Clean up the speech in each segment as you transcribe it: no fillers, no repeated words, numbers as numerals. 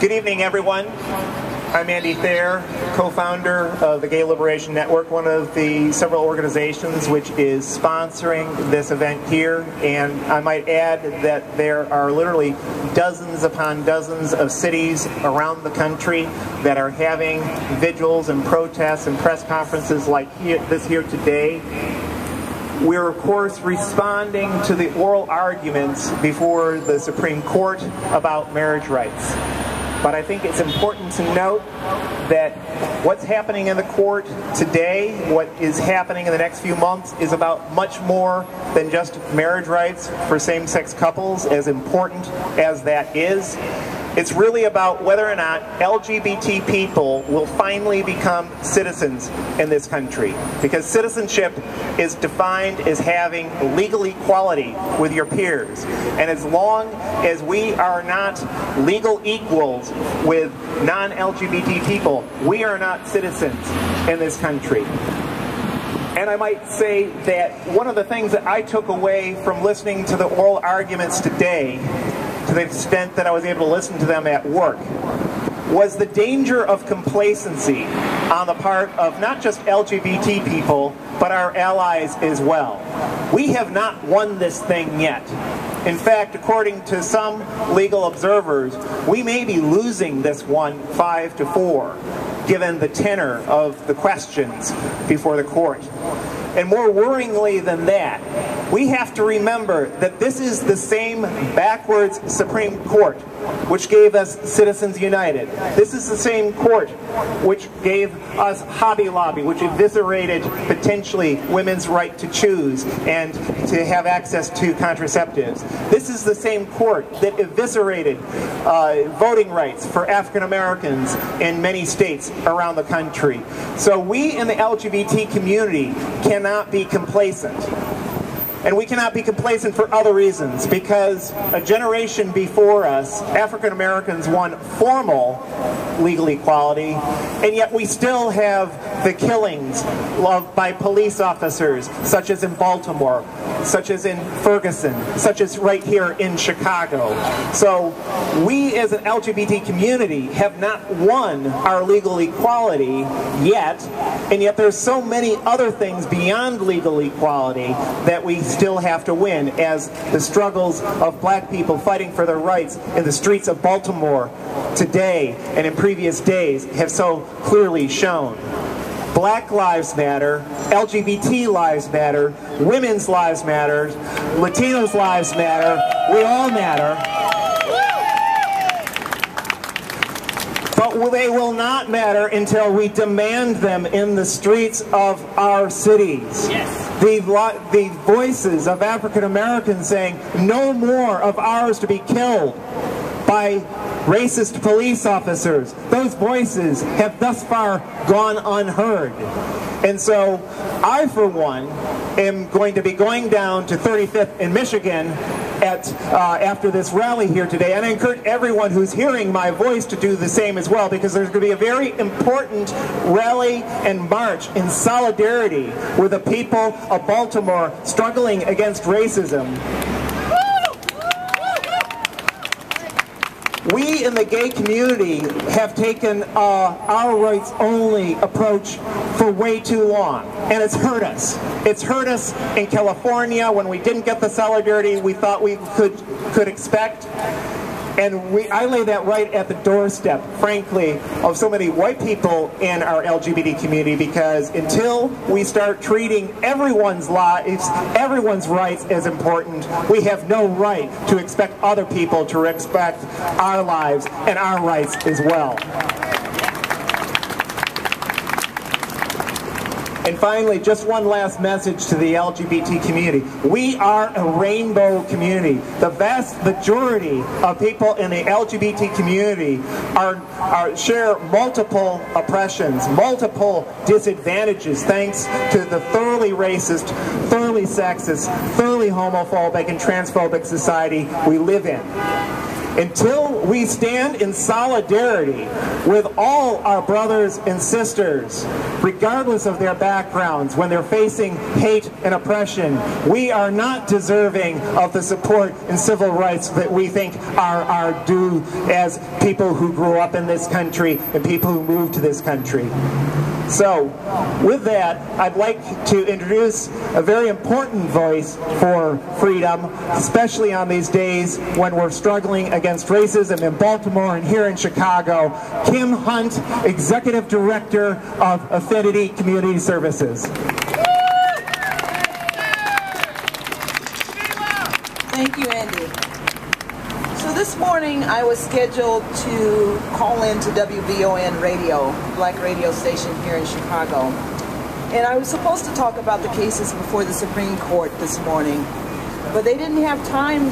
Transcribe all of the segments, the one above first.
Good evening, everyone. I'm Andy Thayer, co-founder of the Gay Liberation Network, one of the several organizations which is sponsoring this event here. And I might add that there are literally dozens upon dozens of cities around the country that are having vigils and protests and press conferences like this here today. We're, of course, responding to the oral arguments before the Supreme Court about marriage rights. But I think it's important to note that what's happening in the court today, what is happening in the next few months, is about much more than just marriage rights for same-sex couples, as important as that is. It's really about whether or not LGBT people will finally become citizens in this country. Because citizenship is defined as having legal equality with your peers. And as long as we are not legal equals with non-LGBT people, we are not citizens in this country. And I might say that one of the things that I took away from listening to the oral arguments today, to the extent that I was able to listen to them at work, was the danger of complacency on the part of not just LGBT people, but our allies as well. We have not won this thing yet. In fact, according to some legal observers, we may be losing this one 5-4, given the tenor of the questions before the court. And more worryingly than that, we have to remember that this is the same backwards Supreme Court which gave us Citizens United. This is the same court which gave us Hobby Lobby, which eviscerated potentially women's right to choose and to have access to contraceptives. This is the same court that eviscerated voting rights for African Americans in many states around the country. So we in the LGBT community cannot be complacent. And we cannot be complacent for other reasons, because a generation before us, African Americans won formal legal equality, and yet we still have the killings by police officers, such as in Baltimore, such as in Ferguson, such as right here in Chicago. So we as an LGBT community have not won our legal equality yet, and yet there's so many other things beyond legal equality that we still have to win, as the struggles of black people fighting for their rights in the streets of Baltimore today and in previous days have so clearly shown. Black lives matter, LGBT lives matter, women's lives matter, Latinos' lives matter, we all matter. But they will not matter until we demand them in the streets of our cities. Yes. The voices of African Americans saying, no more of ours to be killed by racist police officers. Those voices have thus far gone unheard. And so I, for one, am going to be going down to 35th in Michigan after this rally here today, and I encourage everyone who's hearing my voice to do the same as well, because there's going to be a very important rally and march in solidarity with the people of Baltimore struggling against racism. We in the gay community have taken our rights-only approach for way too long, and it's hurt us. It's hurt us in California when we didn't get the solidarity we thought we could expect. And I lay that right at the doorstep, frankly, of so many white people in our LGBT community, because until we start treating everyone's lives, everyone's rights as important, we have no right to expect other people to respect our lives and our rights as well. And finally, just one last message to the LGBT community. We are a rainbow community. The vast majority of people in the LGBT community share multiple oppressions, multiple disadvantages, thanks to the thoroughly racist, thoroughly sexist, thoroughly homophobic and transphobic society we live in. Until we stand in solidarity with all our brothers and sisters, regardless of their backgrounds, when they're facing hate and oppression, we are not deserving of the support and civil rights that we think are our due as people who grew up in this country and people who moved to this country. So, with that, I'd like to introduce a very important voice for freedom, especially on these days when we're struggling against racism in Baltimore and here in Chicago, Kim Hunt, Executive Director of Affinity Community Services. Thank you, Andy. So this morning I was scheduled to call in to WVON Radio, black radio station here in Chicago. And I was supposed to talk about the cases before the Supreme Court this morning. But they didn't have time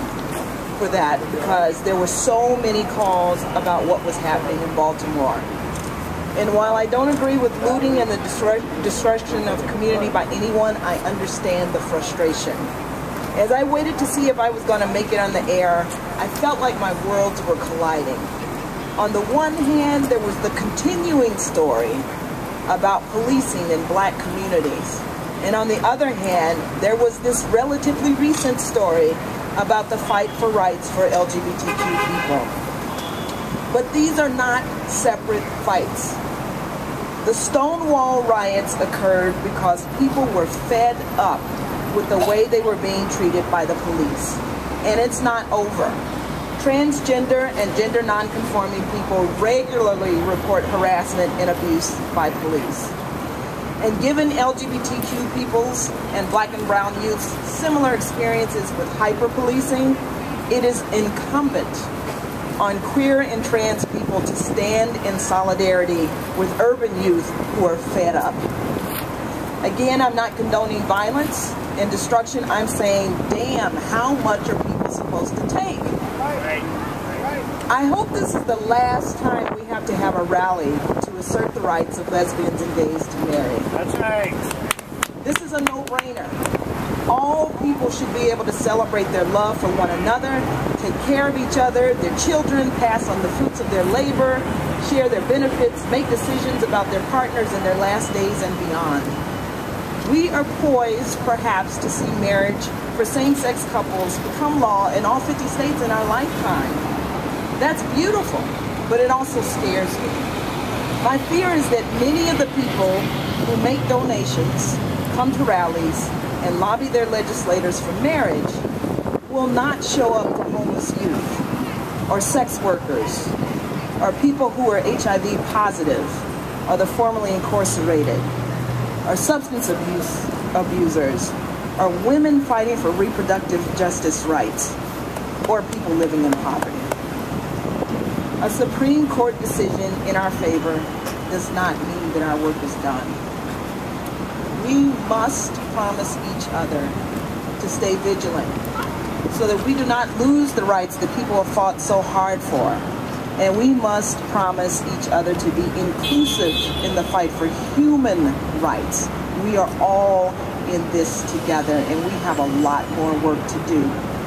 for that because there were so many calls about what was happening in Baltimore. And while I don't agree with looting and the destruction of community by anyone, I understand the frustration. As I waited to see if I was going to make it on the air, I felt like my worlds were colliding. On the one hand, there was the continuing story about policing in black communities. And on the other hand, there was this relatively recent story about the fight for rights for LGBTQ people. But these are not separate fights. The Stonewall riots occurred because people were fed up with the way they were being treated by the police. And it's not over. Transgender and gender non-conforming people regularly report harassment and abuse by police. And given LGBTQ peoples and black and brown youths similar experiences with hyper-policing, it is incumbent on queer and trans people to stand in solidarity with urban youth who are fed up. Again, I'm not condoning violence and destruction. I'm saying, damn, how much are people supposed to take? I hope this is the last time we have to have a rally to assert the rights of lesbians and gays to marry. That's right. This is a no-brainer. All people should be able to celebrate their love for one another, take care of each other, their children, pass on the fruits of their labor, share their benefits, make decisions about their partners in their last days and beyond. We are poised, perhaps, to see marriage for same-sex couples become law in all 50 states in our lifetime. That's beautiful, but it also scares me. My fear is that many of the people who make donations, come to rallies, and lobby their legislators for marriage will not show up for homeless youth, or sex workers, or people who are HIV positive, or the formerly incarcerated, or substance abusers, or women fighting for reproductive justice rights, or people living in poverty. A Supreme Court decision in our favor does not mean that our work is done. We must promise each other to stay vigilant so that we do not lose the rights that people have fought so hard for. And we must promise each other to be inclusive in the fight for human rights. We are all in this together, and we have a lot more work to do.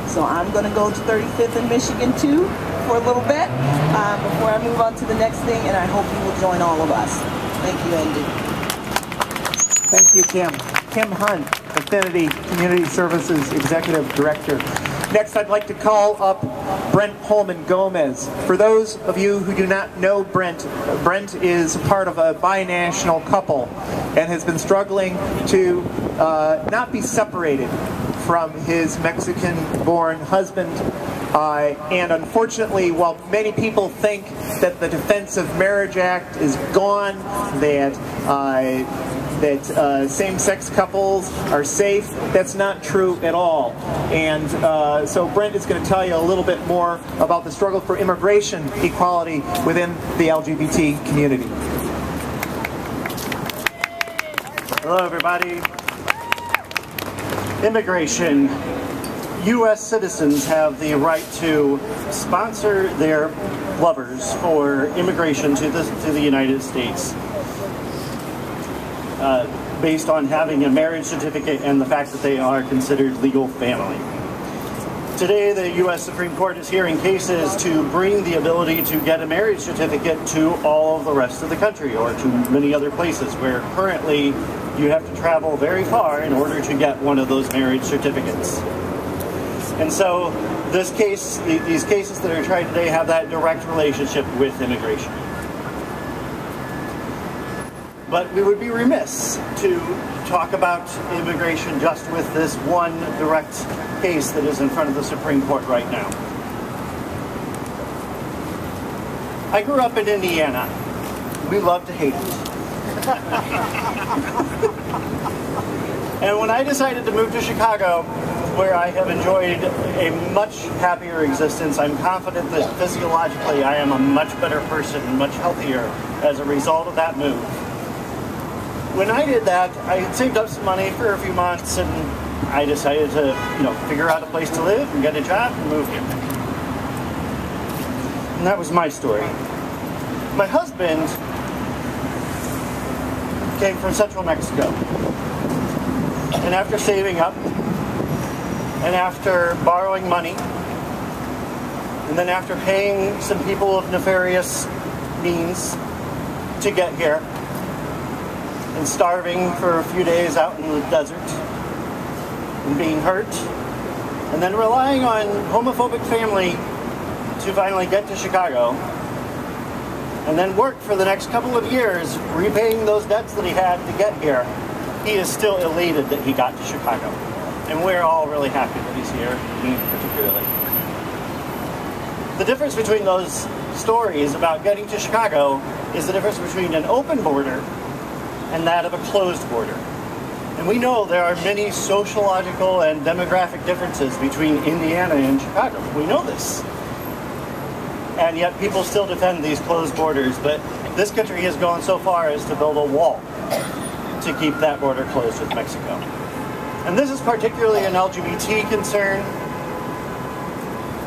So I'm going to go to 35th and Michigan too for a little bit before I move on to the next thing, and I hope you will join all of us. Thank you, Andy. Thank you, Kim. Kim Hunt, Affinity Community Services Executive Director. Next, I'd like to call up Brent Holman Gomez. For those of you who do not know Brent, Brent is part of a binational couple and has been struggling to not be separated from his Mexican-born husband. And unfortunately, while many people think that the Defense of Marriage Act is gone, that same-sex couples are safe, that's not true at all. And so Brent is going to tell you a little bit more about the struggle for immigration equality within the LGBT community. Hello, everybody. Immigration. U.S. citizens have the right to sponsor their lovers for immigration to the United States based on having a marriage certificate and the fact that they are considered legal family. Today, the U.S. Supreme Court is hearing cases to bring the ability to get a marriage certificate to all of the rest of the country, or to many other places where currently you have to travel very far in order to get one of those marriage certificates. And so this case, these cases that are tried today have that direct relationship with immigration. But we would be remiss to talk about immigration just with this one direct case that is in front of the Supreme Court right now. I grew up in Indiana. We love to hate it. And when I decided to move to Chicago, where I have enjoyed a much happier existence, I'm confident that physiologically I am a much better person and much healthier as a result of that move. When I did that, I had saved up some money for a few months, and I decided to, figure out a place to live and get a job and move here. And that was my story. My husband came from central Mexico. And after saving up, and after borrowing money, and then after paying some people of nefarious means to get here, and starving for a few days out in the desert, and being hurt, and then relying on homophobic family to finally get to Chicago, and then work for the next couple of years repaying those debts that he had to get here, he is still elated that he got to Chicago. And we're all really happy that he's here, me particularly. The difference between those stories about getting to Chicago is the difference between an open border and that of a closed border. And we know there are many sociological and demographic differences between Indiana and Chicago. We know this. And yet people still defend these closed borders, but this country has gone so far as to build a wall to keep that border closed with Mexico. And this is particularly an LGBT concern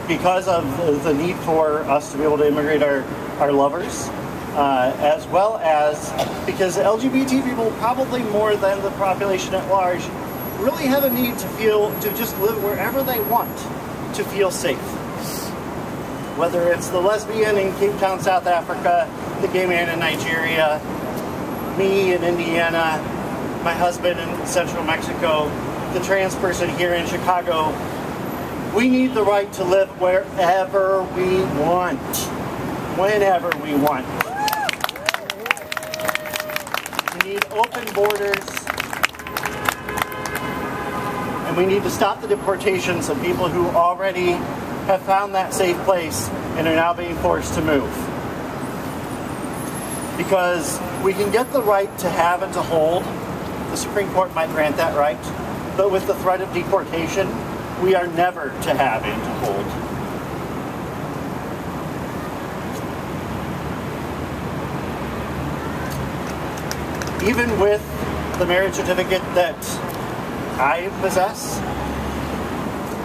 because of the need for us to be able to immigrate our lovers. As well as because LGBT people, probably more than the population at large, really have a need to just live wherever they want to feel safe. Whether it's the lesbian in Cape Town, South Africa, the gay man in Nigeria, me in Indiana, my husband in central Mexico, the trans person here in Chicago, we need the right to live wherever we want, whenever we want. We need open borders, and we need to stop the deportations of people who already have found that safe place and are now being forced to move. Because we can get the right to have and to hold. The Supreme Court might grant that right, but with the threat of deportation, we are never to have and to hold. Even with the marriage certificate that I possess,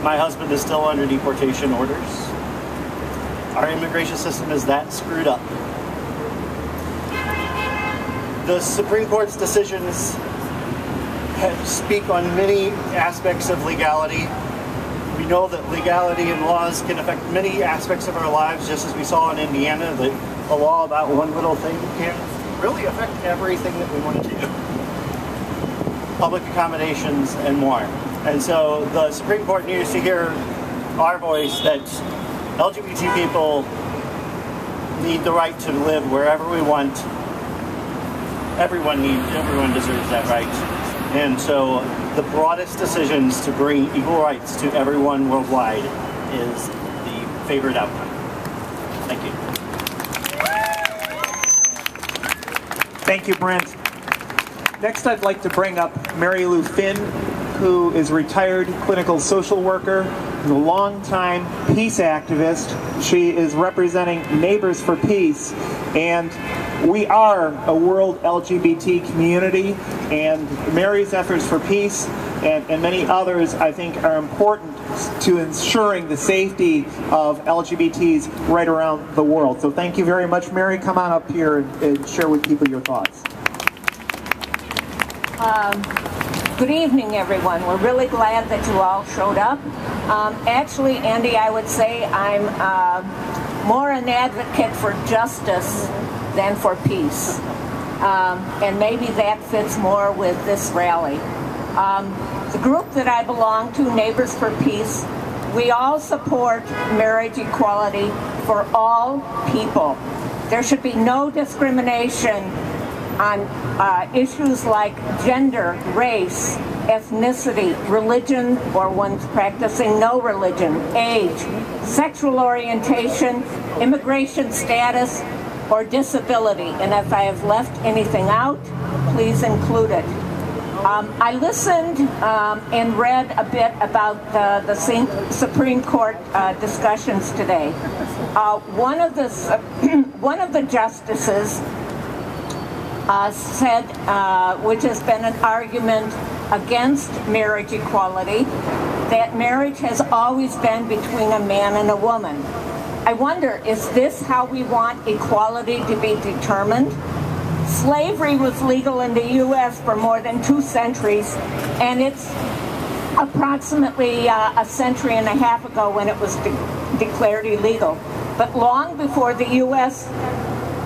my husband is still under deportation orders. Our immigration system is that screwed up. The Supreme Court's decisions speak on many aspects of legality. We know that legality and laws can affect many aspects of our lives, just as we saw in Indiana, that a law about one little thing can really affect everything that we want to do. Public accommodations and more. And so the Supreme Court needs to hear our voice that LGBT people need the right to live wherever we want. Everyone deserves that right. And so the broadest decisions to bring equal rights to everyone worldwide is the favored outcome. Thank you. Thank you, Brent. Next, I'd like to bring up Mary Lou Finn, who is a retired clinical social worker, a longtime peace activist. She is representing Neighbors for Peace, and we are a world LGBT community, and Mary's efforts for peace and many others, I think, are important to ensuring the safety of LGBTs right around the world. So thank you very much, Mary. Come on up here and share with people your thoughts. Good evening, everyone. We're really glad that you all showed up. Actually, Andy, I would say I'm more an advocate for justice than for peace. And maybe that fits more with this rally. The group that I belong to, Neighbors for Peace, we all support marriage equality for all people. There should be no discrimination on issues like gender, race, ethnicity, religion, or one's practicing no religion, age, sexual orientation, immigration status, or disability. And if I have left anything out, please include it. I listened and read a bit about the Supreme Court discussions today. One of the justices said, which has been an argument against marriage equality, that marriage has always been between a man and a woman. I wonder, is this how we want equality to be determined? Slavery was legal in the U.S. for more than 2 centuries, and it's approximately a century and a half ago when it was declared illegal. But long before the U.S.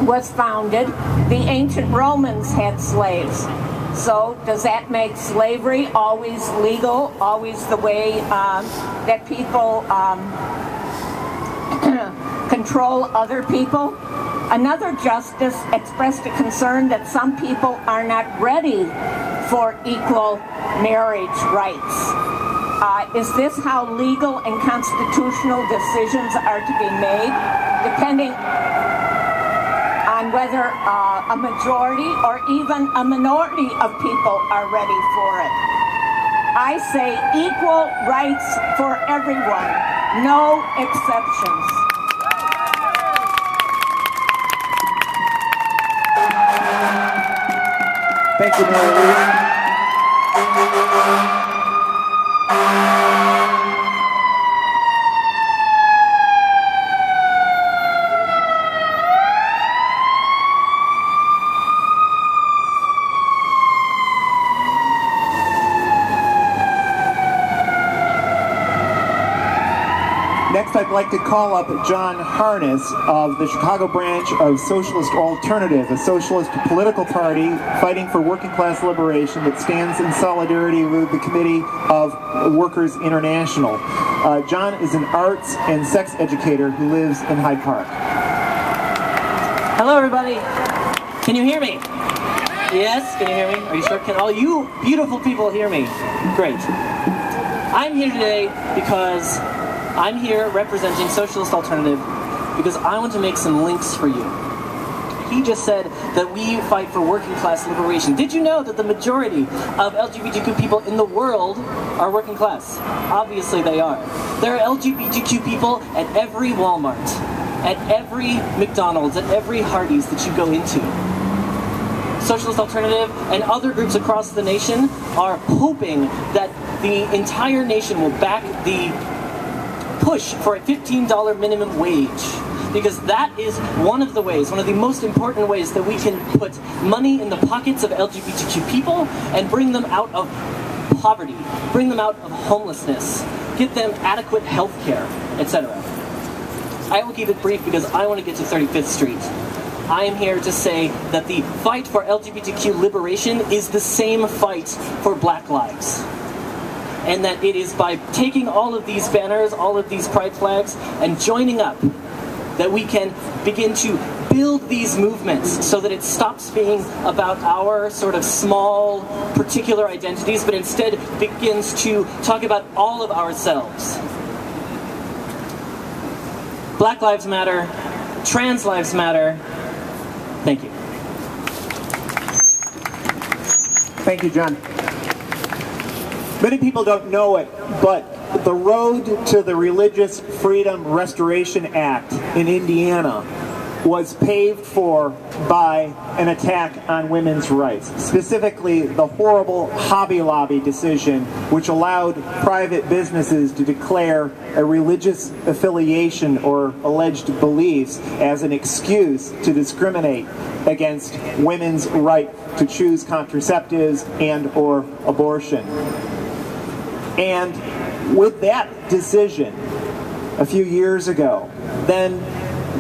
was founded, the ancient Romans had slaves. So does that make slavery always legal, always the way that people control other people? Another justice expressed a concern that some people are not ready for equal marriage rights. Is this how legal and constitutional decisions are to be made, depending on whether a majority or even a minority of people are ready for it? I say equal rights for everyone, no exceptions. Thank you, Mary Louise. Next, I'd like to call up John Harness of the Chicago branch of Socialist Alternative, a socialist political party fighting for working class liberation that stands in solidarity with the Committee of Workers International. John is an arts and sex educator who lives in Hyde Park. Hello, everybody. Can you hear me? Yes, can you hear me? Are you sure? Can all you beautiful people hear me? Great. I'm here today because I'm here representing Socialist Alternative because I want to make some links for you. He just said that we fight for working class liberation. Did you know that the majority of LGBTQ people in the world are working class? Obviously they are. There are LGBTQ people at every Walmart, at every McDonald's, at every Hardee's that you go into. Socialist Alternative and other groups across the nation are hoping that the entire nation will back the push for a $15 minimum wage, because that is one of the ways, one of the most important ways that we can put money in the pockets of LGBTQ people and bring them out of poverty, bring them out of homelessness, get them adequate health care, etc. I will keep it brief because I want to get to 35th Street. I am here to say that the fight for LGBTQ liberation is the same fight for Black lives. And that it is by taking all of these banners, all of these pride flags, and joining up, that we can begin to build these movements so that it stops being about our sort of small, particular identities, but instead begins to talk about all of ourselves. Black lives matter, trans lives matter. Thank you. Thank you, John. Many people don't know it, but the road to the Religious Freedom Restoration Act in Indiana was paved for by an attack on women's rights, specifically the horrible Hobby Lobby decision, which allowed private businesses to declare a religious affiliation or alleged beliefs as an excuse to discriminate against women's right to choose contraceptives and or abortion. And with that decision a few years ago, then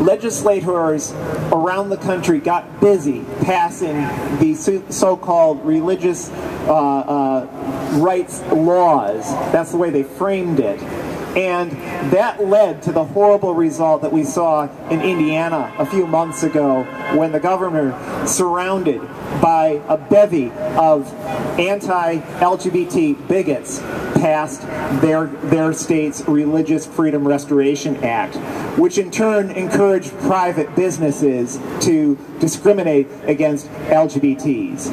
legislators around the country got busy passing the so-called religious rights laws. That's the way they framed it. And that led to the horrible result that we saw in Indiana a few months ago when the governor, surrounded by a bevy of anti-LGBT bigots, passed their state's Religious Freedom Restoration Act, which in turn encouraged private businesses to discriminate against LGBTs.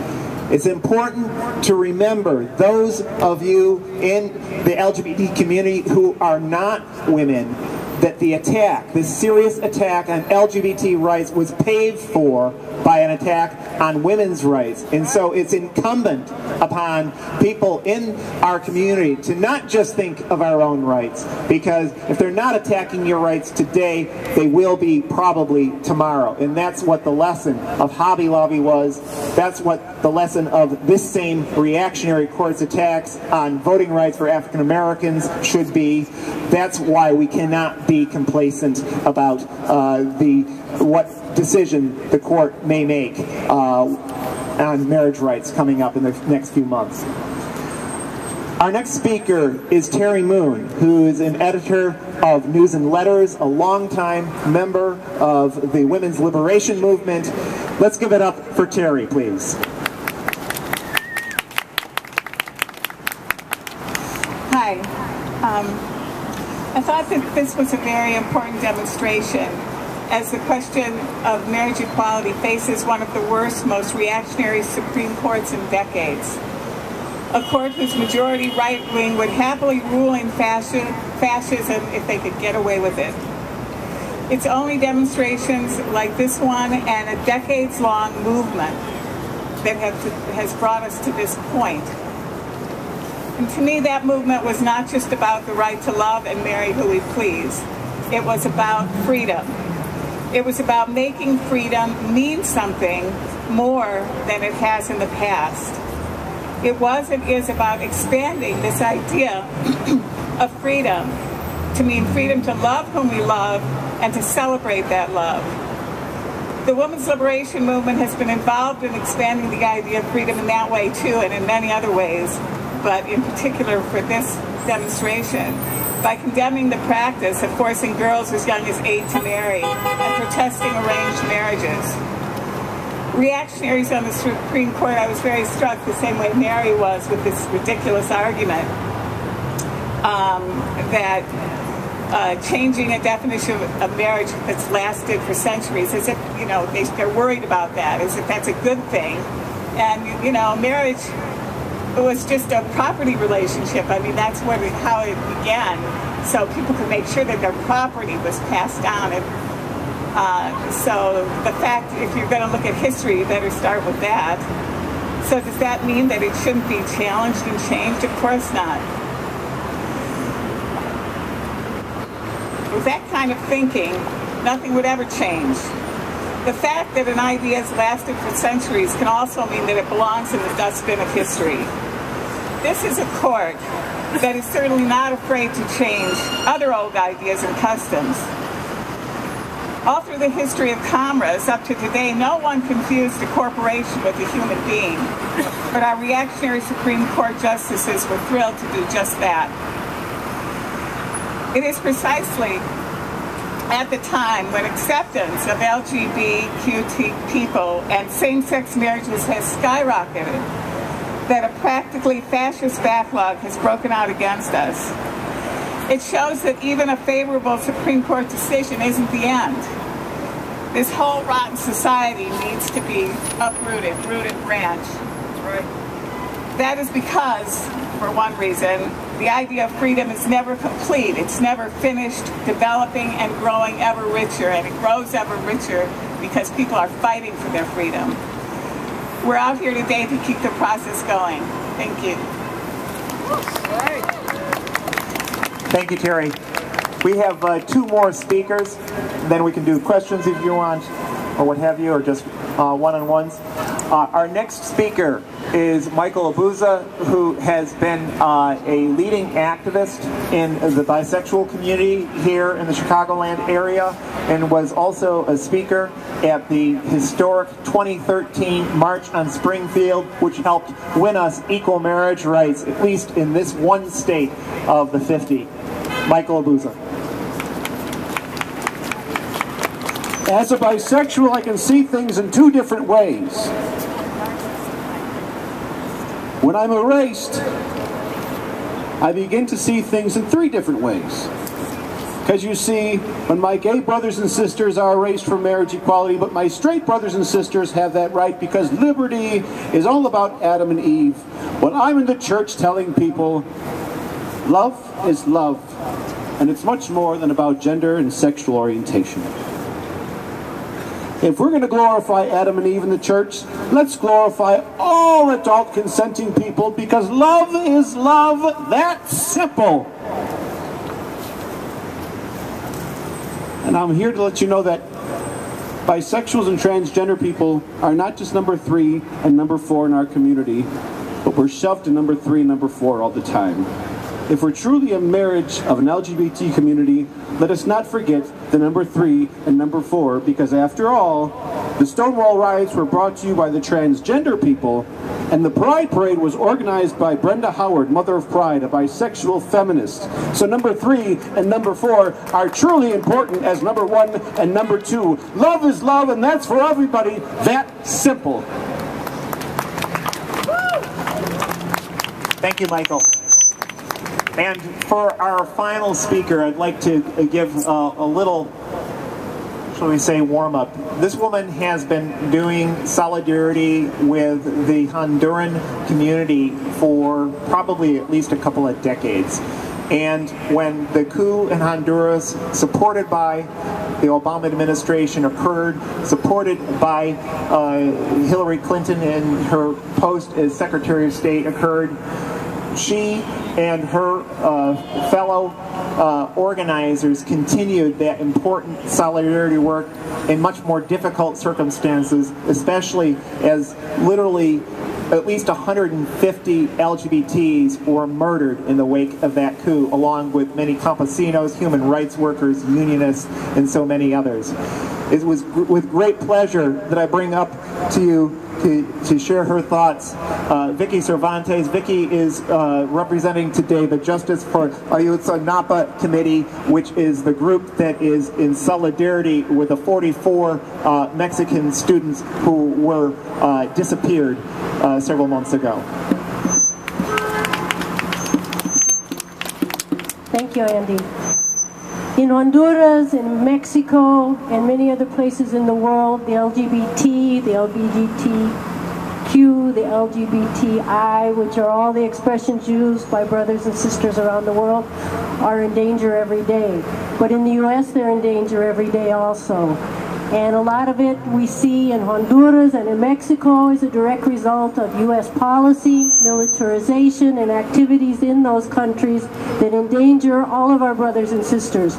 It's important to remember those of you in the LGBT community who are not women, that the attack, this serious attack on LGBT rights was paid for by an attack on women's rights. And so it's incumbent upon people in our community to not just think of our own rights, because if they're not attacking your rights today, they will be probably tomorrow. And that's what the lesson of Hobby Lobby was. That's what the lesson of this same reactionary court's attacks on voting rights for African Americans should be. That's why we cannot be complacent about what decision the court may make on marriage rights coming up in the next few months. Our next speaker is Terry Moon, who is an editor of News and Letters, a longtime member of the women's liberation movement. Let's give it up for Terry, please. Hi. I thought that this was a very important demonstration, as the question of marriage equality faces one of the worst, most reactionary Supreme Courts in decades. A court whose majority right-wing would happily rule in fascism if they could get away with it. It's only demonstrations like this one and a decades-long movement that has brought us to this point. And to me, that movement was not just about the right to love and marry who we please. It was about freedom. It was about making freedom mean something more than it has in the past. It was and is about expanding this idea of freedom to mean freedom to love whom we love and to celebrate that love. The women's liberation movement has been involved in expanding the idea of freedom in that way too, and in many other ways, but in particular for this demonstration, by condemning the practice of forcing girls as young as 8 to marry and protesting arranged marriages. Reactionaries on the Supreme Court, I was very struck the same way Mary was with this ridiculous argument that changing a definition of marriage that's lasted for centuries, as if, you know, they're worried about that, as if that's a good thing. And, you know, marriage, it was just a property relationship. I mean, that's how it began, so people could make sure that their property was passed down. And so the fact, if you're going to look at history, you better start with that. So does that mean that it shouldn't be challenged and changed? Of course not. With that kind of thinking, nothing would ever change. The fact that an idea has lasted for centuries can also mean that it belongs in the dustbin of history. This is a court that is certainly not afraid to change other old ideas and customs. All through the history of commerce up to today, no one confused a corporation with a human being. But our reactionary Supreme Court justices were thrilled to do just that. It is precisely at the time when acceptance of LGBTQ people and same-sex marriages has skyrocketed that a practically fascist backlog has broken out against us. It shows that even a favorable Supreme Court decision isn't the end. This whole rotten society needs to be uprooted, root and branch. That is because, for one reason, the idea of freedom is never complete. It's never finished developing and growing ever richer, and it grows ever richer because people are fighting for their freedom. We're out here today to keep the process going. Thank you. Thank you, Terry. We have 2 more speakers. Then we can do questions if you want, or what have you, or just one-on-ones. Our next speaker is Michael Abuza, who has been a leading activist in the bisexual community here in the Chicagoland area, and was also a speaker at the historic 2013 March on Springfield, which helped win us equal marriage rights, at least in this one state of the 50. Michael Abuza. As a bisexual, I can see things in two different ways. When I'm erased, I begin to see things in three different ways. Because you see, when my gay brothers and sisters are erased from marriage equality, but my straight brothers and sisters have that right because liberty is all about Adam and Eve. When I'm in the church telling people, love is love, and it's much more than about gender and sexual orientation. If we're going to glorify Adam and Eve in the church, let's glorify all adult consenting people, because love is love. That's simple. And I'm here to let you know that bisexuals and transgender people are not just number 3 and number 4 in our community, but we're shoved to number 3 and number 4 all the time. If we're truly a marriage of an LGBT community, let us not forget the number 3 and number 4, because after all, the Stonewall riots were brought to you by the transgender people, and the Pride Parade was organized by Brenda Howard, Mother of Pride, a bisexual feminist. So number 3 and number 4 are truly important as number 1 and number 2. Love is love, and that's for everybody. That simple. Thank you, Michael. And for our final speaker, I'd like to give a little, shall we say, warm-up. This woman has been doing solidarity with the Honduran community for probably at least a couple of decades. And when the coup in Honduras, supported by the Obama administration, occurred, supported by Hillary Clinton in her post as Secretary of State occurred, she and her fellow organizers continued that important solidarity work in much more difficult circumstances, especially as literally at least 150 LGBTs were murdered in the wake of that coup, along with many campesinos, human rights workers, unionists, and so many others. It was with great pleasure that I bring up to you to share her thoughts. Vicki Cervantes. Vicki is representing today the Justice for Ayotzinapa Committee, which is the group that is in solidarity with the 44 Mexican students who were disappeared several months ago. Thank you, Andy. In Honduras, in Mexico, and many other places in the world, the LGBT, the LGBTQ, the LGBTI, which are all the expressions used by brothers and sisters around the world, are in danger every day. But in the U.S., they're in danger every day also. And a lot of it we see in Honduras and in Mexico is a direct result of U.S. policy, militarization, and activities in those countries that endanger all of our brothers and sisters.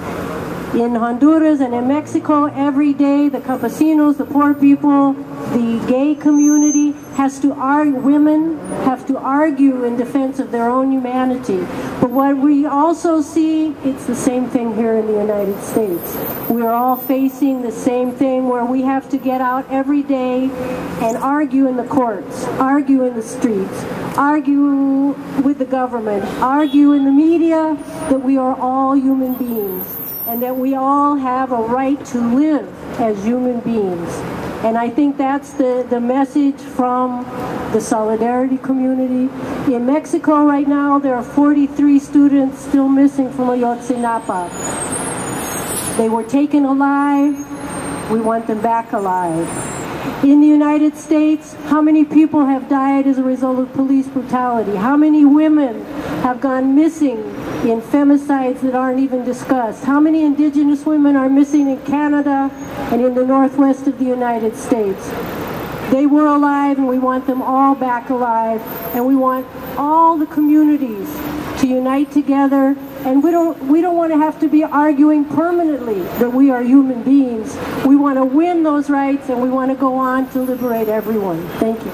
In Honduras and in Mexico, every day the campesinos, the poor people, the gay community has to argue, women have to argue in defense of their own humanity. But what we also see, it's the same thing here in the United States. We're all facing the same thing where we have to get out every day and argue in the courts, argue in the streets, argue with the government, argue in the media that we are all human beings and that we all have a right to live as human beings. And I think that's the message from the solidarity community. In Mexico right now, there are 43 students still missing from Ayotzinapa. They were taken alive. We want them back alive. In the United States, how many people have died as a result of police brutality? How many women have gone missing in femicides that aren't even discussed? How many indigenous women are missing in Canada and in the northwest of the United States? They were alive, and we want them all back alive, and we want all the communities to unite together. And we don't want to have to be arguing permanently that we are human beings. We want to win those rights, and we want to go on to liberate everyone. Thank you.